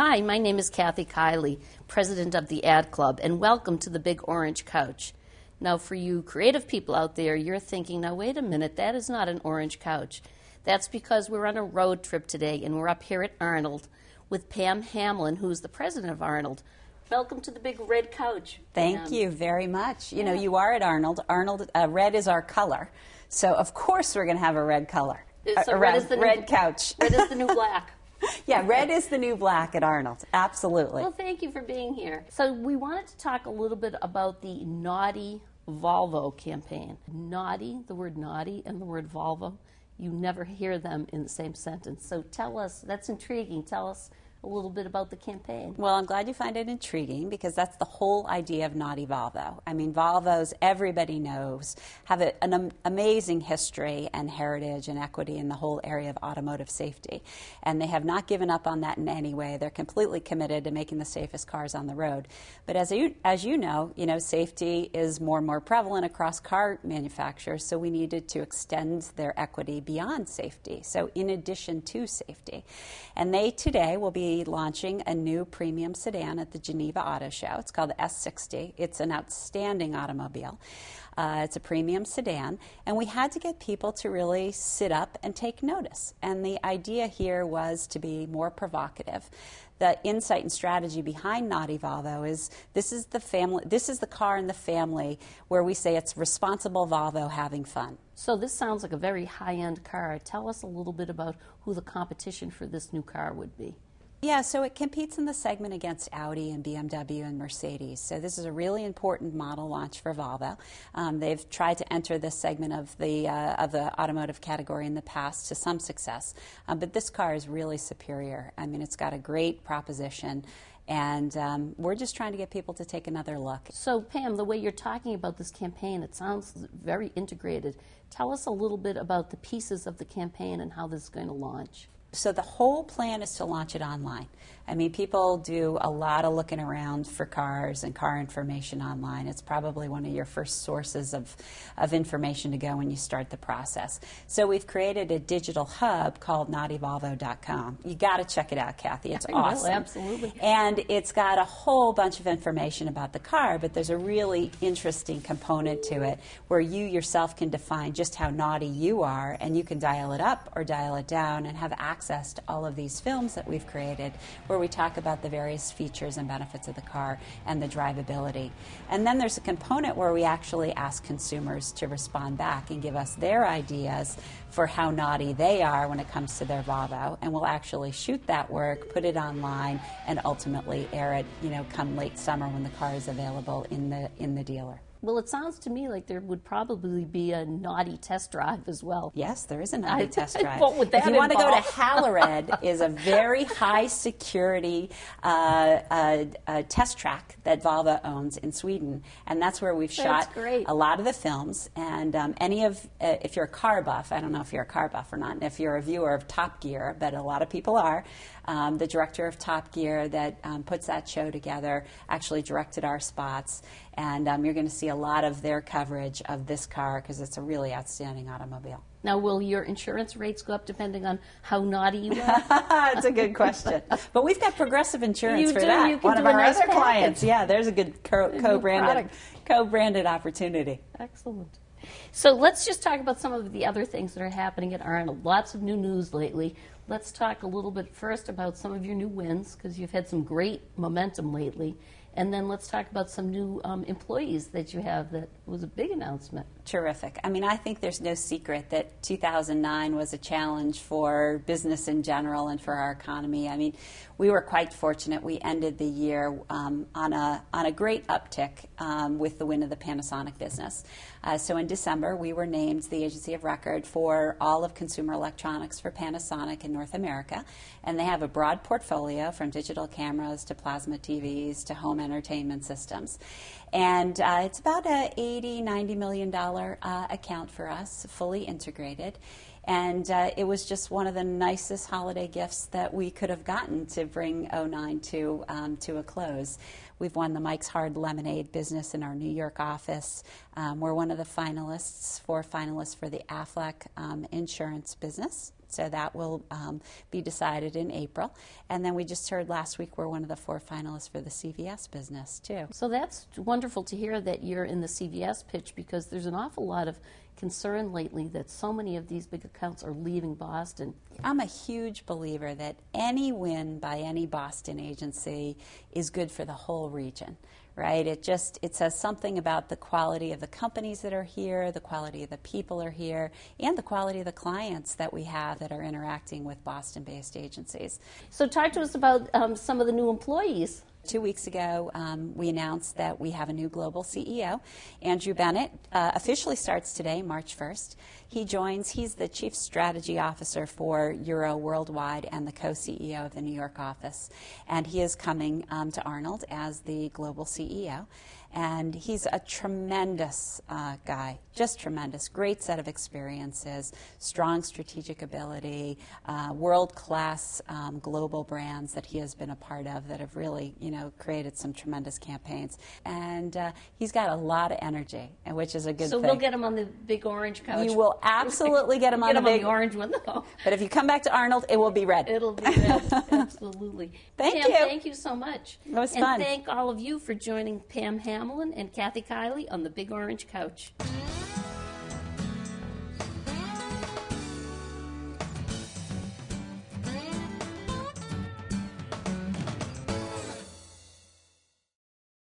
Hi, my name is Kiely, president of the Ad Club, and welcome to the Big Orange Couch. Now, for you creative people out there, you're thinking, now wait a minute, that is not an orange couch. That's because we're on a road trip today, and we're up here at Arnold with Pam Hamlin, who's the president of Arnold. Welcome to the Big Red Couch. Thank you very much. You know, you are at Arnold. Arnold, red is our color, so of course we're going to have a red color. So red is the red couch. Red is the new black. Yeah, red is the new black at Arnold. Absolutely. Well, thank you for being here. So we wanted to talk a little bit about the Naughty Volvo campaign. Naughty, the word naughty and the word Volvo, you never hear them in the same sentence. So tell us, that's intriguing. Tell us a little bit about the campaign. Well, I'm glad you find it intriguing because that's the whole idea of Naughty Volvo. I mean, Volvos, everybody knows, have an amazing history and heritage and equity in the whole area of automotive safety. And they have not given up on that in any way. They're completely committed to making the safest cars on the road. But as you know, safety is more and more prevalent across car manufacturers, so we needed to extend their equity beyond safety, so in addition to safety. And they today will be launching a new premium sedan at the Geneva Auto Show. It's called the S60. It's an outstanding automobile. It's a premium sedan, and we had to get people to really sit up and take notice. And the idea here was to be more provocative. The insight and strategy behind Naughty Volvo is this is the car in the family where we say it's responsible Volvo having fun. So this sounds like a very high-end car. Tell us a little bit about who the competition for this new car would be. Yeah, so it competes in the segment against Audi and BMW and Mercedes. So this is a really important model launch for Volvo. They've tried to enter this segment of the automotive category in the past to some success, but this car is really superior. I mean, it's got a great proposition, and we're just trying to get people to take another look. So, Pam, the way you're talking about this campaign, it sounds very integrated. Tell us a little bit about the pieces of the campaign and how this is going to launch. So the whole plan is to launch it online. I mean, people do a lot of looking around for cars and car information online. It's probably one of your first sources of information to go when you start the process. So we've created a digital hub called naughtyvolvo.com. You got to check it out, Kathy. It's awesome. Absolutely. And it's got a whole bunch of information about the car, but there's a really interesting component to it where you yourself can define just how naughty you are, and you can dial it up or dial it down and have access to all of these films that we've created where we talk about the various features and benefits of the car and the drivability. And then there's a component where we actually ask consumers to respond back and give us their ideas for how naughty they are when it comes to their Volvo, and we'll actually shoot that work, put it online, and ultimately air it, come late summer when the car is available in the dealer. Well, it sounds to me like there would probably be a naughty test drive as well. Yes, there is a naughty test drive. What would that If you want to go to involve? Halared, is a very high security test track that Volvo owns in Sweden, and that's where we've shot a lot of the films. And if you're a car buff, I don't know if you're a car buff or not, and if you're a viewer of Top Gear, but a lot of people are. The director of Top Gear that puts that show together actually directed our spots, and you're going to see a lot of their coverage of this car because it's a really outstanding automobile. Now, will your insurance rates go up depending on how naughty you are? It's a good question. But we've got Progressive Insurance You for do. that. You can One do of a our nice other package. clients. Yeah, there's a good co-branded opportunity. Excellent. So let's just talk about some of the other things that are happening at Arnold. Lots of new news lately. Let's talk a little bit first about some of your new wins, because you've had some great momentum lately. And then let's talk about some new employees that you have. That was a big announcement. Terrific. I mean, I think there's no secret that 2009 was a challenge for business in general and for our economy. I mean, we were quite fortunate. We ended the year on a great uptick with the win of the Panasonic business. So in December, we were named the agency of record for all of consumer electronics for Panasonic in North America. And they have a broad portfolio from digital cameras to plasma TVs to home entertainment systems. And it's about a $80–90 million account for us, fully integrated. And it was just one of the nicest holiday gifts that we could have gotten to bring '09 to a close. We've won the Mike's Hard Lemonade business in our New York office. We're one of the finalists for the Aflac insurance business So that will be decided in April. And then we just heard last week we're one of the 4 finalists for the CVS business, too. So that's wonderful to hear that you're in the CVS pitch, because there's an awful lot of concern lately that so many of these big accounts are leaving Boston. I'm a huge believer that any win by any Boston agency is good for the whole region, right? It says something about the quality of the companies that are here, the quality of the people are here, and the quality of the clients that we have that are interacting with Boston-based agencies. So talk to us about some of the new employees. 2 weeks ago, we announced that we have a new global CEO. Andrew Bennett officially starts today, March 1st. He's the Chief Strategy Officer for Euro Worldwide and the co-CEO of the New York office. And he is coming to Arnold as the global CEO. And he's a tremendous guy, just tremendous, great set of experiences, strong strategic ability, world-class global brands that he has been a part of that have really, created some tremendous campaigns. And he's got a lot of energy, which is a good thing. So we'll get him on the big orange couch. You will absolutely get him on the big orange one, though. But if you come back to Arnold, it will be red. It'll be red, absolutely. Thank Pam, you. Thank you so much. It was fun. And thank all of you for joining Pam Hamlin and Kiely on the Big Orange Couch.